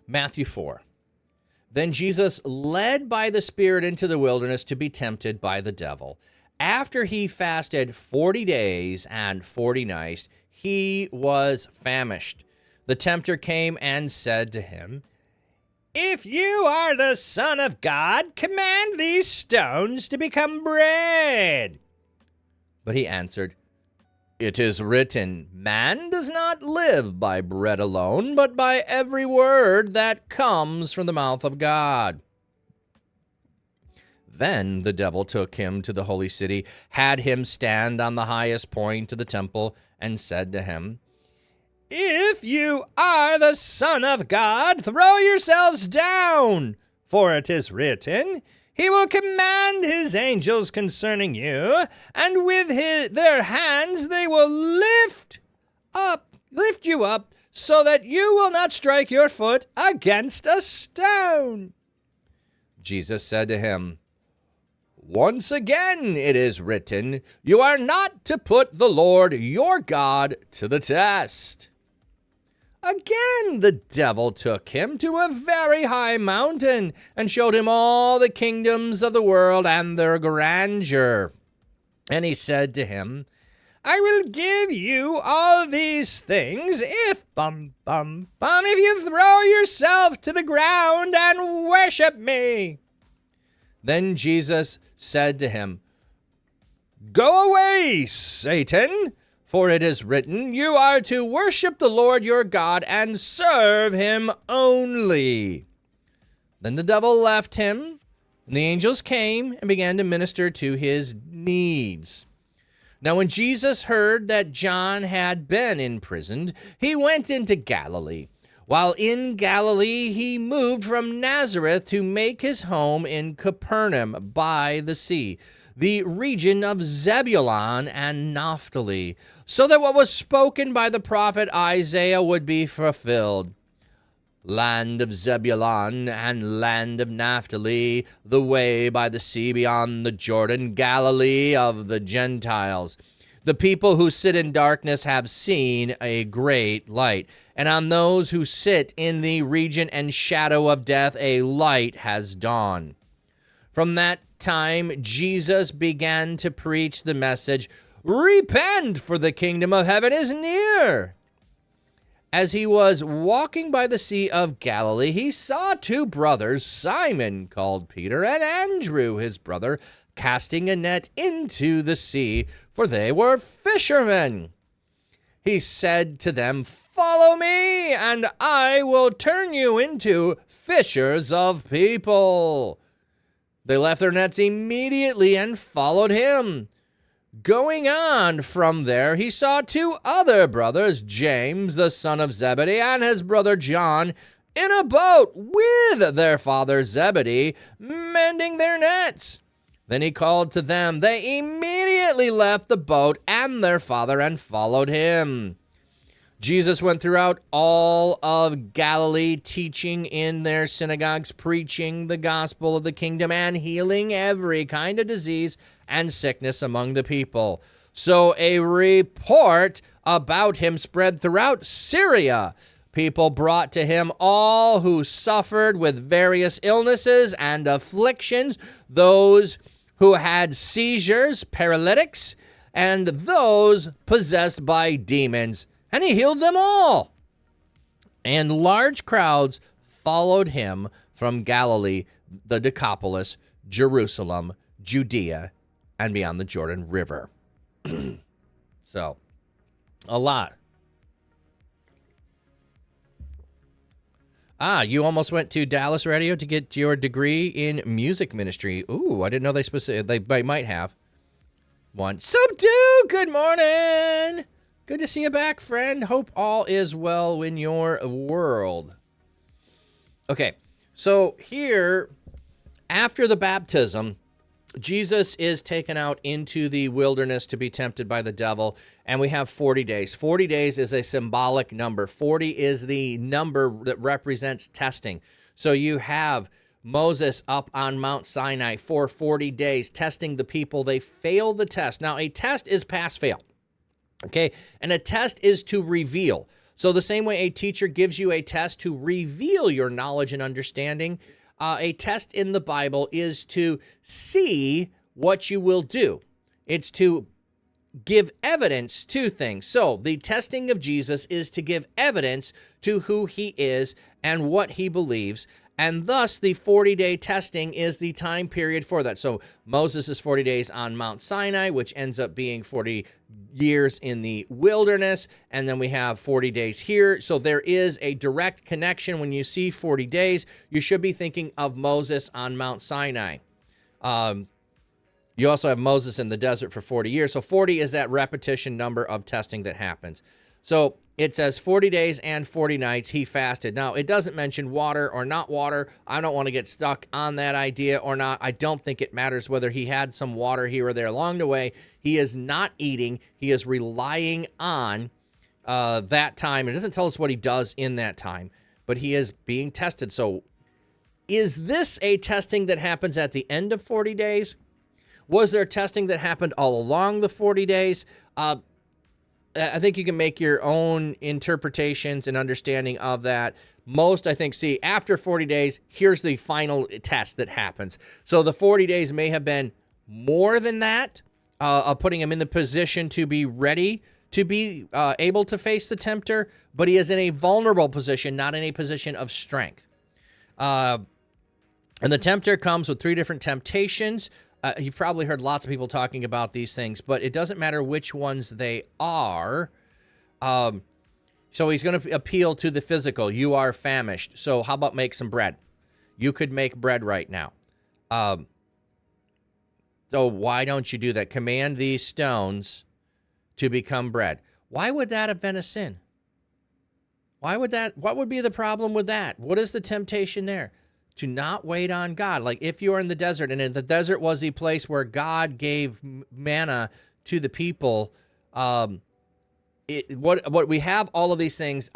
Matthew 4. Then Jesus, led by the Spirit into the wilderness to be tempted by the devil. After he fasted 40 days and 40 nights, he was famished. The tempter came and said to him, "If you are the Son of God, command these stones to become bread." But he answered, "It is written, man does not live by bread alone, but by every word that comes from the mouth of God." Then the devil took him to the holy city, had him stand on the highest point of the temple, and said to him, "If you are the Son of God, throw yourselves down, for it is written, He will command His angels concerning you, and with their hands they will lift you up, so that you will not strike your foot against a stone." Jesus said to him, "Once again it is written, you are not to put the Lord your God to the test." Again the devil took him to a very high mountain and showed him all the kingdoms of the world and their grandeur. And he said to him, "I will give you all these things if you throw yourself to the ground and worship me." Then Jesus said to him, "Go away, Satan, for it is written, you are to worship the Lord your God and serve him only." Then the devil left him, and the angels came and began to minister to his needs. Now when Jesus heard that John had been imprisoned, he went into Galilee. While in Galilee, he moved from Nazareth to make his home in Capernaum by the sea, the region of Zebulun and Naphtali, so that what was spoken by the prophet Isaiah would be fulfilled. Land of Zebulun and land of Naphtali, the way by the sea beyond the Jordan, Galilee of the Gentiles. The people who sit in darkness have seen a great light, and on those who sit in the region and shadow of death, a light has dawned. From that time, Jesus began to preach the message, "Repent, for the kingdom of heaven is near." As he was walking by the Sea of Galilee, he saw two brothers, Simon, called Peter, and Andrew, his brother, casting a net into the sea, for they were fishermen. He said to them, "Follow me, and I will turn you into fishers of people." They left their nets immediately and followed him. Going on from there, he saw two other brothers, James, the son of Zebedee, and his brother John, in a boat with their father Zebedee, mending their nets. Then he called to them. They immediately left the boat and their father and followed him. Jesus went throughout all of Galilee, teaching in their synagogues, preaching the gospel of the kingdom, and healing every kind of disease and sickness among the people. So a report about him spread throughout Syria. People brought to him all who suffered with various illnesses and afflictions, those who had seizures, paralytics, and those possessed by demons. And he healed them all. And large crowds followed him from Galilee, the Decapolis, Jerusalem, Judea, and beyond the Jordan River. So, a lot. You almost went to Dallas Radio to get your degree in music ministry. Ooh, I didn't know they might have one. Subdue, good morning. Good to see you back, friend. Hope all is well in your world. Okay, so here, after the baptism, Jesus is taken out into the wilderness to be tempted by the devil, and we have 40 days. 40 days is a symbolic number. 40 is the number that represents testing. So you have Moses up on Mount Sinai for 40 days testing the people. They fail the test. Now, a test is pass-fail. Okay, and a test is to reveal. So the same way a teacher gives you a test to reveal your knowledge and understanding, a test in the Bible is to see what you will do. It's to give evidence to things. So the testing of Jesus is to give evidence to who he is and what he believes. And thus the 40-day testing is the time period for that. So Moses is 40 days on Mount Sinai, which ends up being 40 years in the wilderness. And then we have 40 days here. So there is a direct connection. When you see 40 days, you should be thinking of Moses on Mount Sinai. You also have Moses in the desert for 40 years. So 40 is that repetition number of testing that happens. So it says 40 days and 40 nights he fasted. Now, it doesn't mention water or not water. I don't want to get stuck on that idea or not. I don't think it matters whether he had some water here or there along the way. He is not eating. He is relying on that time. It doesn't tell us what he does in that time, but he is being tested. So is this a testing that happens at the end of 40 days? Was there testing that happened all along the 40 days? I think you can make your own interpretations and understanding of that. Most, I think, see, after 40 days, here's the final test that happens. So the 40 days may have been more than that, of putting him in the position to be ready to be able to face the tempter, but he is in a vulnerable position, not in a position of strength. And the tempter comes with 3 different temptations. You've probably heard lots of people talking about these things, but it doesn't matter which ones they are. So he's going to appeal to the physical. You are famished. So how about make some bread? You could make bread right now. So why don't you do that? Command these stones to become bread. Why would that have been a sin? What would be the problem with that? What is the temptation there? To not wait on God. Like if you are in the desert, and in the desert was the place where God gave manna to the people. What we have all of these things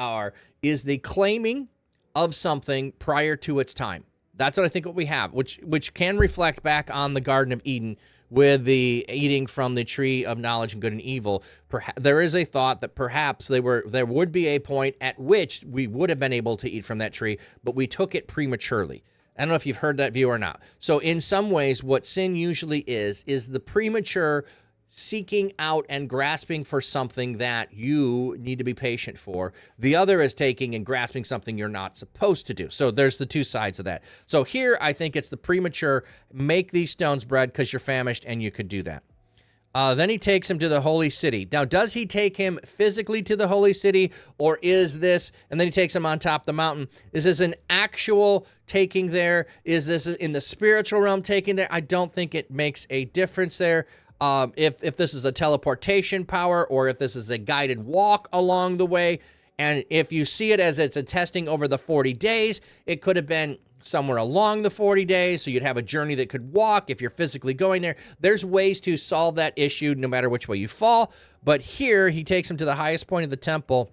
is the claiming of something prior to its time. That's what I think what we have, which can reflect back on the Garden of Eden with the eating from the tree of knowledge and good and evil. There is a thought that perhaps there would be a point at which we would have been able to eat from that tree, but we took it prematurely. I don't know if you've heard that view or not. So in some ways, what sin usually is the premature seeking out and grasping for something that you need to be patient for. The other is taking and grasping something you're not supposed to do. So there's the 2 sides of that. So here, I think it's the premature, make these stones bread because you're famished and you could do that. Then he takes him to the holy city. Now, does he take him physically to the holy city, or is this, and then he takes him on top of the mountain, is this an actual taking there? Is this in the spiritual realm taking there? I don't think it makes a difference there. If this is a teleportation power, or if this is a guided walk along the way, and if you see it as it's a testing over the 40 days, it could have been somewhere along the 40 days, so you'd have a journey that could walk if you're physically going there. There's ways to solve that issue no matter which way you fall, but here he takes him to the highest point of the temple.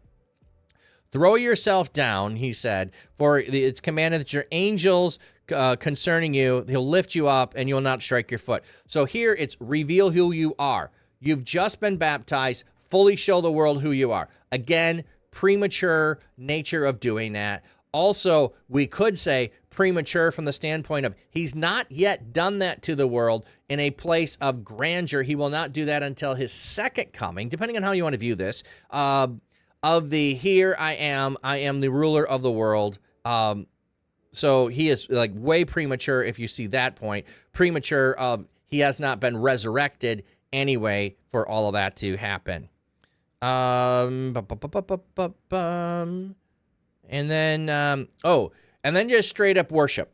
Throw yourself down, he said, for it's commanded that your angels concerning you, he'll lift you up and you'll not strike your foot. So here it's reveal who you are. You've just been baptized, fully show the world who you are. Again, premature nature of doing that. Also, we could say premature from the standpoint of he's not yet done that to the world in a place of grandeur. He will not do that until his second coming, depending on how you want to view this, of the here I am the ruler of the world. So he is like way premature if you see that point. Premature of he has not been resurrected anyway for all of that to happen. And then just straight up worship.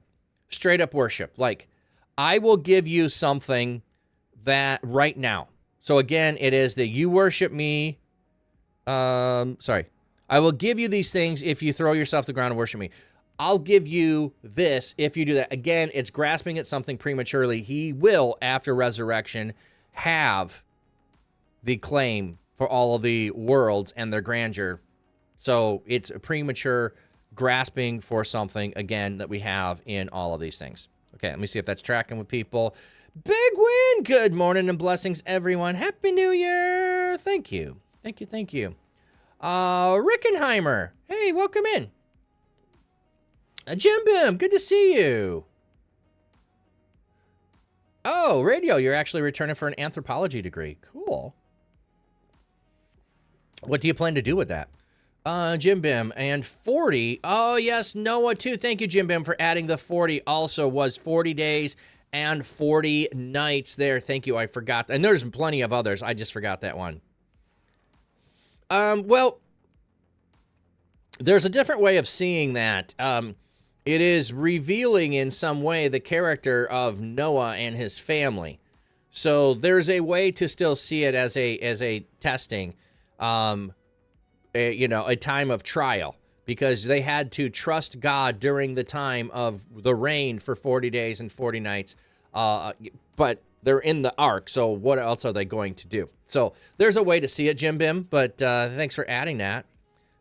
Like, I will give you something that right now. So again, it is that you worship me. I will give you these things if you throw yourself to the ground and worship me. I'll give you this if you do that. Again, it's grasping at something prematurely. He will, after resurrection, have the claim for all of the worlds and their grandeur. So it's a premature grasping for something, again, that we have in all of these things. Okay, let me see if that's tracking with people. Big win! Good morning and blessings, everyone. Happy New Year! Thank you. Rickenheimer, hey, welcome in. Jim Bim, good to see you. Oh, Radio, you're actually returning for an anthropology degree. Cool. What do you plan to do with that? Jim Bim, and 40. Oh, yes, Noah, too. Thank you, Jim Bim, for adding the 40. Also was 40 days and 40 nights there. Thank you. I forgot. And there's plenty of others. I just forgot that one. Well, there's a different way of seeing that. It is revealing in some way the character of Noah and his family. So there's a way to still see it as a testing, a time of trial, because they had to trust God during the time of the rain for 40 days and 40 nights. But they're in the ark, so what else are they going to do? So there's a way to see it, Jim Bim, but thanks for adding that.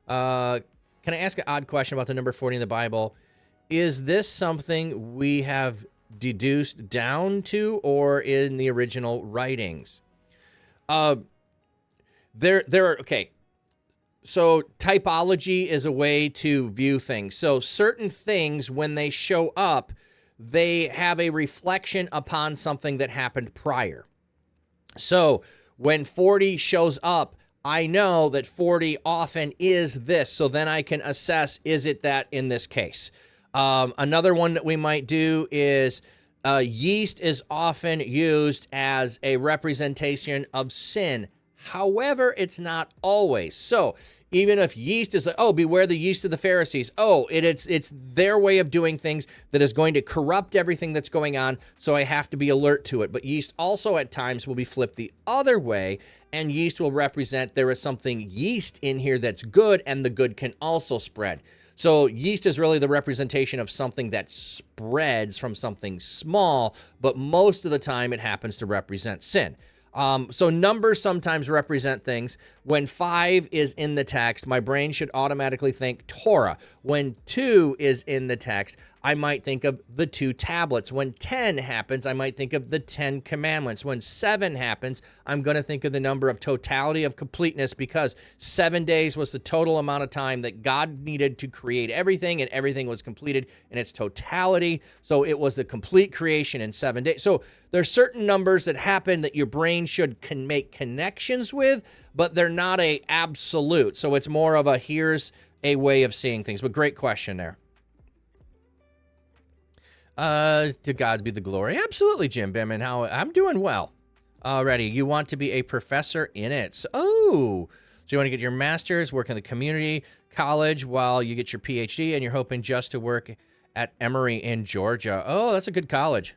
Can I ask an odd question about the number 40 in the Bible? Is this something we have deduced down to, or in the original writings? Okay. So typology is a way to view things. So certain things, when they show up, they have a reflection upon something that happened prior. So when 40 shows up, I know that 40 often is this. So then I can assess, is it that in this case? Another one that we might do is yeast is often used as a representation of sin. However, it's not always. So even if yeast is like, oh, beware the yeast of the Pharisees. Oh, it's their way of doing things that is going to corrupt everything that's going on, so I have to be alert to it. But yeast also at times will be flipped the other way, and yeast will represent there is something yeast in here that's good, and the good can also spread. So yeast is really the representation of something that spreads from something small, but most of the time it happens to represent sin. So numbers sometimes represent things. When 5 is in the text, my brain should automatically think Torah. When 2 is in the text, I might think of the 2 tablets. When 10 happens, I might think of the 10 commandments. When 7 happens, I'm going to think of the number of totality of completeness, because 7 days was the total amount of time that God needed to create everything, and everything was completed in its totality. So it was the complete creation in 7 days. So there's certain numbers that happen that your brain should make connections with, but they're not a absolute. So it's more of a here's a way of seeing things. But great question there. To God be the glory. Absolutely, Jim Bim, and how I'm doing well. Already, you want to be a professor in it. So you want to get your master's, work in the community college while you get your PhD, and you're hoping just to work at Emory in Georgia. Oh, that's a good college.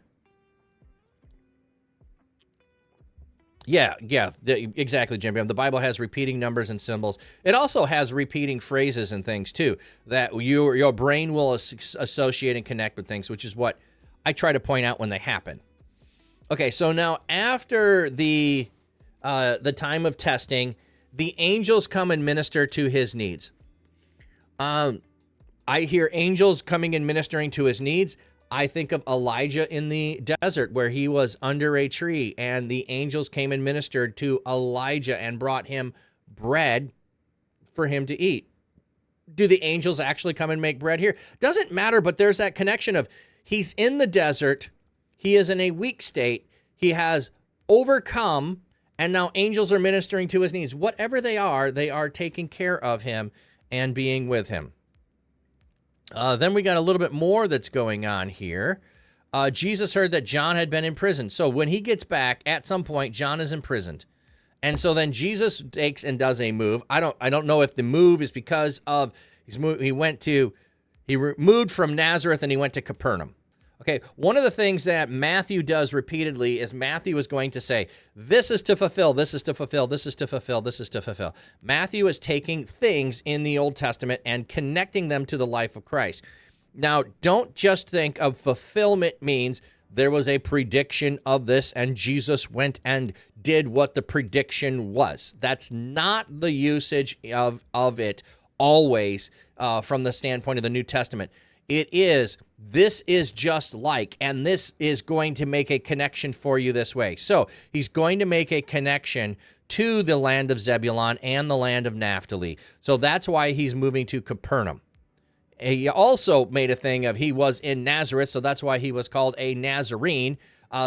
Yeah, exactly, Jim Bim. The Bible has repeating numbers and symbols. It also has repeating phrases and things, too, that your brain will associate and connect with things, which is what I try to point out when they happen. Okay, so now after the time of testing, the angels come and minister to his needs. I hear angels coming and ministering to his needs. I think of Elijah in the desert where he was under a tree and the angels came and ministered to Elijah and brought him bread for him to eat. Do the angels actually come and make bread here? Doesn't matter, but there's that connection of he's in the desert, he is in a weak state, he has overcome, and now angels are ministering to his needs. Whatever they are taking care of him and being with him. Then we got a little bit more that's going on here. Jesus heard that John had been in prison. So when he gets back, at some point, John is imprisoned. And so then Jesus takes and does a move. I don't know if the move is because of he moved from Nazareth and he went to Capernaum. Okay, one of the things that Matthew does repeatedly is Matthew is going to say, this is to fulfill, this is to fulfill, this is to fulfill, this is to fulfill. Matthew is taking things in the Old Testament and connecting them to the life of Christ. Now, don't just think of fulfillment means there was a prediction of this and Jesus went and did what the prediction was. That's not the usage of it always from the standpoint of the New Testament. It is, this is just like, and this is going to make a connection for you this way. So he's going to make a connection to the land of Zebulun and the land of Naphtali. So that's why he's moving to Capernaum. He also made a thing of he was in Nazareth, so that's why he was called a Nazarene.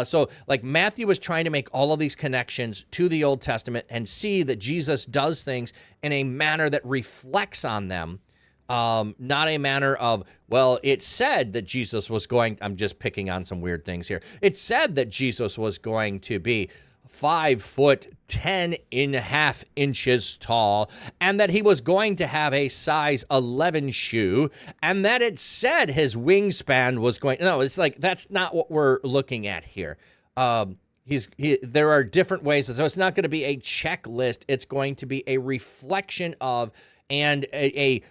So like Matthew was trying to make all of these connections to the Old Testament and see that Jesus does things in a manner that reflects on them, not a manner of, well, it said that Jesus was going, I'm just picking on some weird things here. It said that Jesus was going to be 5 foot 10.5 inches tall, and that he was going to have a size 11 shoe, and that it said his wingspan was going. No, it's like that's not what we're looking at here. There are different ways, so it's not going to be a checklist. It's going to be a reflection of and a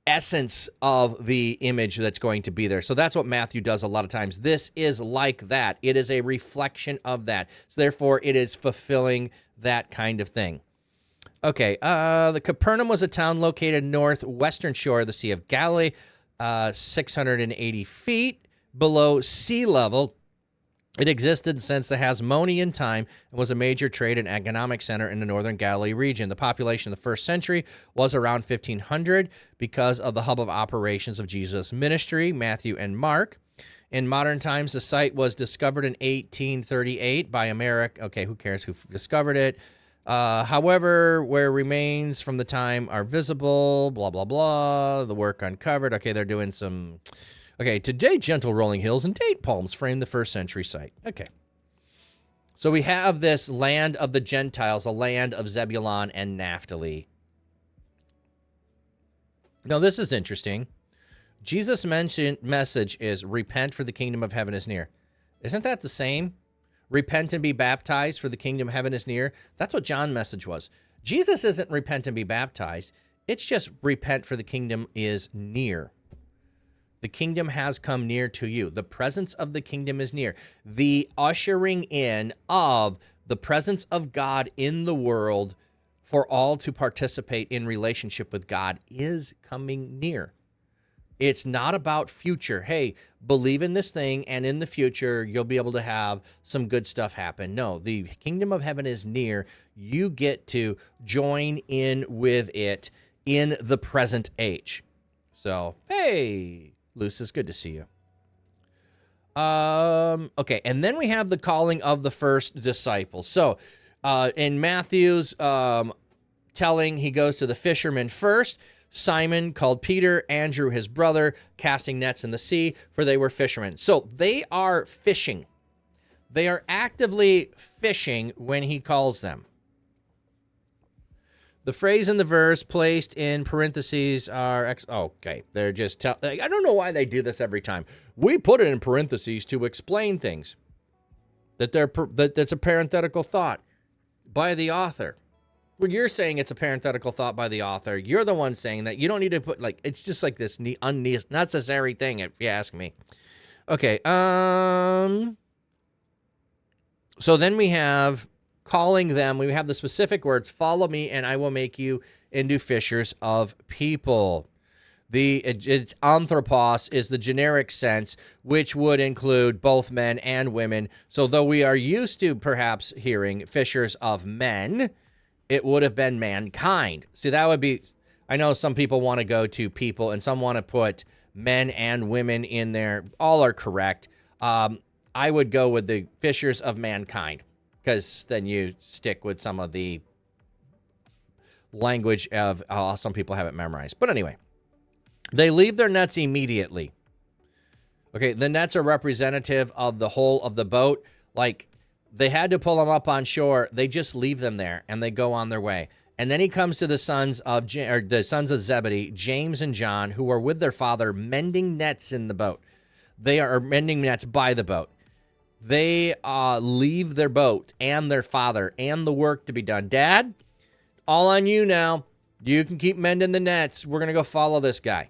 essence of the image that's going to be there. So that's what Matthew does a lot of times. This is like that. It is a reflection of that. So therefore, it is fulfilling that kind of thing. Okay, the Capernaum was a town located northwestern shore of the Sea of Galilee, 680 feet below sea level. It existed since the Hasmonean time and was a major trade and economic center in the northern Galilee region. The population of the first century was around 1,500 because of the hub of operations of Jesus' ministry, Matthew and Mark. In modern times, the site was discovered in 1838 by America. Okay, who cares who discovered it? However, where remains from the time are visible, blah, blah, blah, the work uncovered. Okay, they're doing some... Okay, today gentle rolling hills and date palms frame the first century site. Okay. So we have this land of the Gentiles, a land of Zebulun and Naphtali. Now, this is interesting. Jesus' message is repent, for the kingdom of heaven is near. Isn't that the same? Repent and be baptized, for the kingdom of heaven is near. That's what John's message was. Jesus isn't repent and be baptized. It's just repent, for the kingdom is near. The kingdom has come near to you. The presence of the kingdom is near. The ushering in of the presence of God in the world for all to participate in relationship with God is coming near. It's not about future. Hey, believe in this thing, and in the future, you'll be able to have some good stuff happen. No, the kingdom of heaven is near. You get to join in with it in the present age. So, hey, Lucis, good to see you. Okay, and then we have the calling of the first disciples. So, in Matthew's telling, he goes to the fishermen first. Simon called Peter, Andrew his brother, casting nets in the sea, for they were fishermen. So they are fishing. They are actively fishing when he calls them. The phrase in the verse placed in parentheses are... okay, they're just... I don't know why they do this every time. We put it in parentheses to explain things. That's a parenthetical thought by the author. Well, you're saying it's a parenthetical thought by the author. You're the one saying that. You don't need to put, like, it's just like this unnecessary thing, if you ask me. Okay, so then we have... calling them, we have the specific words, follow me and I will make you into fishers of people. It's anthropos is the generic sense, which would include both men and women. So though we are used to perhaps hearing fishers of men, it would have been mankind. See, that would be, I know some people want to go to people and some want to put men and women in there. All are correct. I would go with the fishers of mankind, because then you stick with some of the language of some people have it memorized. But anyway, they leave their nets immediately. Okay, the nets are representative of the whole of the boat. Like, they had to pull them up on shore. They just leave them there, and they go on their way. And then he comes to the sons of Zebedee, James and John, who are with their father mending nets in the boat. They are mending nets by the boat. They leave their boat and their father and the work to be done. Dad, all on you now. You can keep mending the nets. We're going to go follow this guy.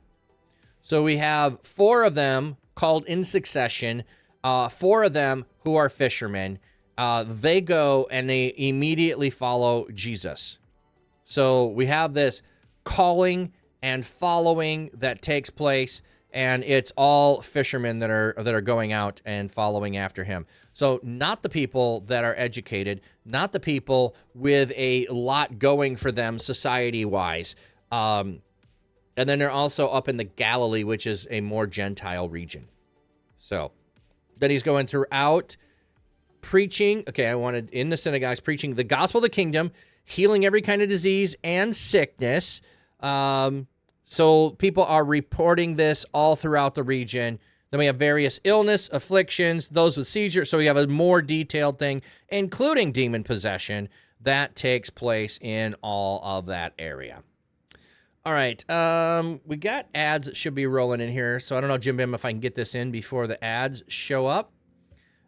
So we have 4 of them called in succession, 4 of them who are fishermen. They go and they immediately follow Jesus. So we have this calling and following that takes place, and it's all fishermen that are going out and following after him. So not the people that are educated, not the people with a lot going for them society-wise. And then they're also up in the Galilee, which is a more Gentile region. So then he's going throughout preaching. Okay, I wanted in the synagogues, preaching the gospel of the kingdom, healing every kind of disease and sickness. So people are reporting this all throughout the region. Then we have various illness, afflictions, those with seizures. So we have a more detailed thing, including demon possession, that takes place in all of that area. All right, we got ads that should be rolling in here. So I don't know, Jim Bim, if I can get this in before the ads show up.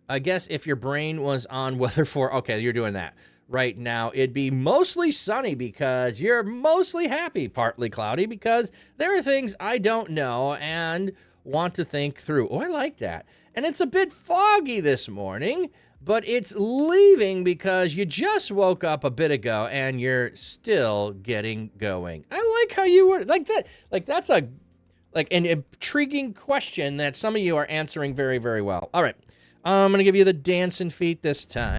I guess if your brain was on weather for, okay, you're doing that. Right now, it'd be mostly sunny because you're mostly happy, partly cloudy because there are things I don't know and want to think through. Oh, I like that. And it's a bit foggy this morning, but it's leaving because you just woke up a bit ago and you're still getting going. I like how you were like that. Like that's an intriguing question that some of you are answering very, very well. All right. I'm going to give you the dancing feet this time.